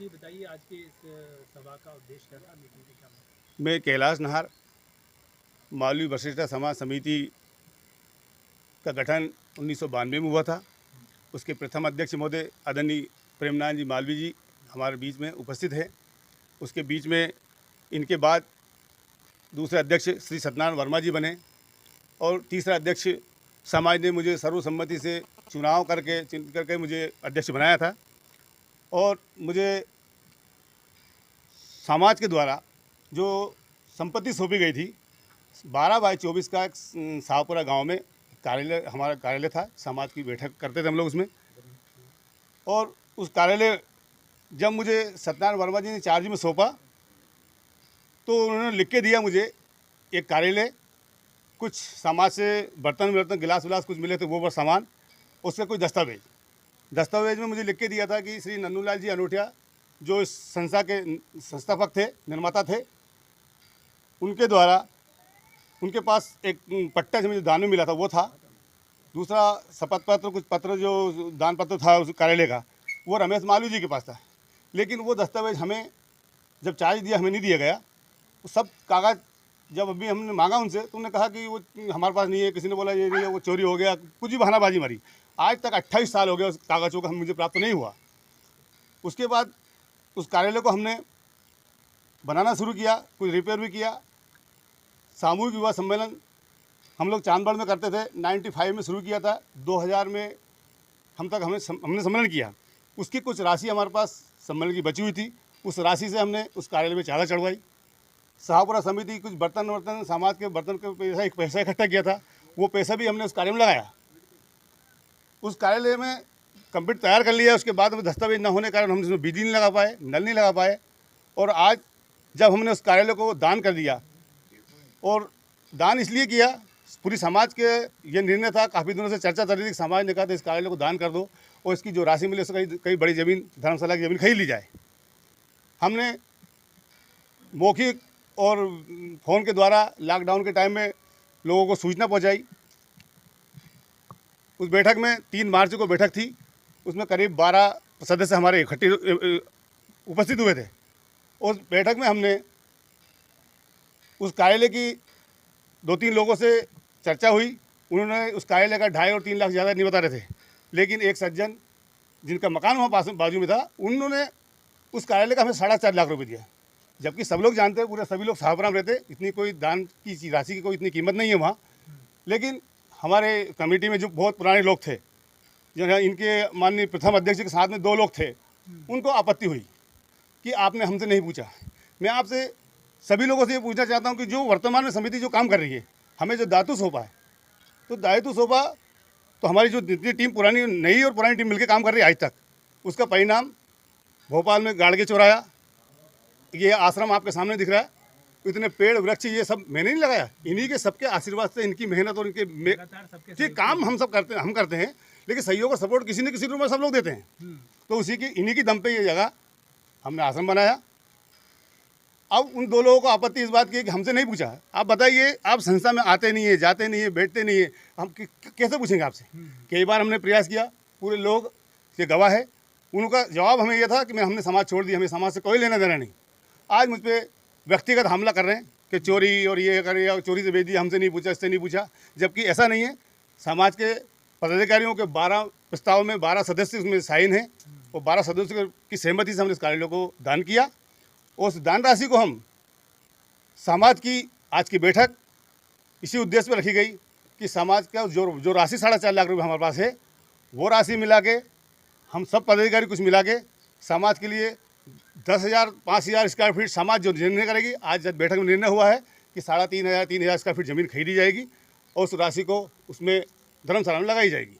बताइए आज के इस सभा का उद्देश्य क्या था, मीटिंग के क्या था? मैं कैलाश नाहर मालवी वशिष्ठ समाज समिति का गठन 1992 में हुआ था। उसके प्रथम अध्यक्ष महोदय आदरणीय प्रेमनाथ जी मालवी जी हमारे बीच में उपस्थित है। उसके बीच में इनके बाद दूसरे अध्यक्ष श्री सत्यनारायण वर्मा जी बने और तीसरा अध्यक्ष समाज ने मुझे सर्वसम्मति से चुनाव करके मुझे अध्यक्ष बनाया था। और मुझे समाज के द्वारा जो संपत्ति सौंपी गई थी 12/24 का शाहपुरा गांव में कार्यालय, हमारा कार्यालय था। समाज की बैठक करते थे हम लोग उसमें। और उस कार्यालय जब मुझे सत्यनारायण वर्मा जी ने चार्ज में सौंपा तो उन्होंने लिख के दिया मुझे एक कार्यालय, कुछ समाज से बर्तन गिलास विलास कुछ मिले थे वो सामान, उसका कुछ दस्तावेज में मुझे लिख के दिया था कि श्री नन्नूलाल जी अनोठिया जो इस संस्था के संस्थापक थे, निर्माता थे, उनके द्वारा उनके पास एक पट्टा जो मुझे दान में मिला था वो था। दूसरा शपथ पत्र, कुछ पत्र जो दान पत्र था उस कार्यालय का, वो रमेश मालवी जी के पास था। लेकिन वो दस्तावेज हमें जब चार्ज दिया हमें नहीं दिया गया। वो सब कागज़ जब अभी हमने मांगा उनसे तो उन्होंने कहा कि वो हमारे पास नहीं है, किसी ने बोला ये नहीं है, वो चोरी हो गया, कुछ भी बहानाबाजी मारी। आज तक 28 साल हो गए उस कागज़ों का मुझे प्राप्त नहीं हुआ। उसके बाद उस कार्यालय को हमने बनाना शुरू किया, कुछ रिपेयर भी किया। सामूहिक विवाह सम्मेलन हम लोग चांदबाड़ में करते थे, 95 में शुरू किया था, 2000 में हमने सम्मेलन किया। उसकी कुछ राशि हमारे पास सम्मेलन की बची हुई थी, उस राशि से हमने उस कार्यालय में चादर चढ़वाई। शाहपुरा समिति कुछ बर्तन समाज के बर्तन का पैसा इकट्ठा किया था, वो पैसा भी हमने उस कार्य में लगाया। उस कार्यालय में कंप्यूटर तैयार कर लिया। उसके बाद में दस्तावेज न होने के कारण हम उसमें बिजली नहीं लगा पाए, नल नहीं लगा पाए। और आज जब हमने उस कार्यालय को दान कर दिया, और दान इसलिए किया, पूरी समाज के ये निर्णय था, काफ़ी दिनों से चर्चा चल रही थी, समाज ने कहा था इस कार्यालय को दान कर दो और इसकी जो राशि मिले उससे कई बड़ी ज़मीन, धर्मशाला की ज़मीन खरीद ली जाए। हमने मौखिक और फ़ोन के द्वारा लॉकडाउन के टाइम में लोगों को सूचना पहुंचाई। उस बैठक में 3 मार्च को बैठक थी, उसमें करीब 12 सदस्य हमारे इकट्ठे उपस्थित हुए थे। उस बैठक में हमने उस कार्यालय की 2-3 लोगों से चर्चा हुई। उन्होंने उस कार्यालय का 2.5 और 3 लाख ज़्यादा नहीं बता रहे थे, लेकिन एक सज्जन जिनका मकान वहाँ पास बाजू में था, उन्होंने उस कार्यालय का हमें 4.5 लाख रुपये दिया। जबकि सब लोग जानते हैं, पूरे सभी लोग शाहपुरा में रहते, इतनी कोई दान की राशि की कोई इतनी कीमत नहीं है वहाँ। लेकिन हमारे कमेटी में जो बहुत पुराने लोग थे, जो है इनके माननीय प्रथम अध्यक्ष के साथ में 2 लोग थे, उनको आपत्ति हुई कि आपने हमसे नहीं पूछा। मैं आपसे सभी लोगों से ये पूछना चाहता हूँ कि जो वर्तमान में समिति जो काम कर रही है, हमें जो दायित्व सौंपा है, तो दायित्व सौंपा तो हमारी जो जितनी टीम नई और पुरानी टीम मिलकर काम कर रही है आज तक, उसका परिणाम भोपाल में गाड़गे चौराया, ये आश्रम आपके सामने दिख रहा है, इतने पेड़ वृक्ष ये सब मैंने नहीं लगाया, इन्हीं के सबके आशीर्वाद से, इनकी मेहनत और इनके काम हम करते हैं। लेकिन सहयोग और सपोर्ट किसी न किसी रूप में सब लोग देते हैं। तो इन्हीं की दम पे ये जगह हमने आश्रम बनाया। अब उन 2 लोगों को आपत्ति इस बात की कि हमसे नहीं पूछा। आप बताइए, आप संस्था में आते नहीं है, जाते नहीं है, बैठते नहीं है, हम कैसे पूछेंगे आपसे? कई बार हमने प्रयास किया, पूरे लोग ये गवाह है। उनका जवाब हमें यह था कि हमने समाज छोड़ दिया, हमें समाज से कोई लेना देना नहीं। आज मुझ पर व्यक्तिगत हमला कर रहे हैं कि चोरी और ये कर, या चोरी से भेज दिया, हमसे नहीं पूछा, इससे नहीं पूछा, जबकि ऐसा नहीं है। समाज के पदाधिकारियों के 12 प्रस्ताव में 12 सदस्य उसमें साइन हैं और 12 सदस्यों की सहमति से हमने इस कार्यालय को दान किया। और उस दान राशि को हम समाज की आज की बैठक इसी उद्देश्य में रखी गई कि समाज का जो राशि 4.5 लाख रुपये हमारे पास है, वो राशि मिला के हम सब पदाधिकारी कुछ मिला के समाज के लिए 10,000 5,000 स्क्वायर फीट समाज जो निर्णय करेगी। आज बैठक में निर्णय हुआ है कि 3,500 3,000 स्क्वायर फीट ज़मीन खरीदी जाएगी और उस राशि को उसमें धर्मशाला में लगाई जाएगी।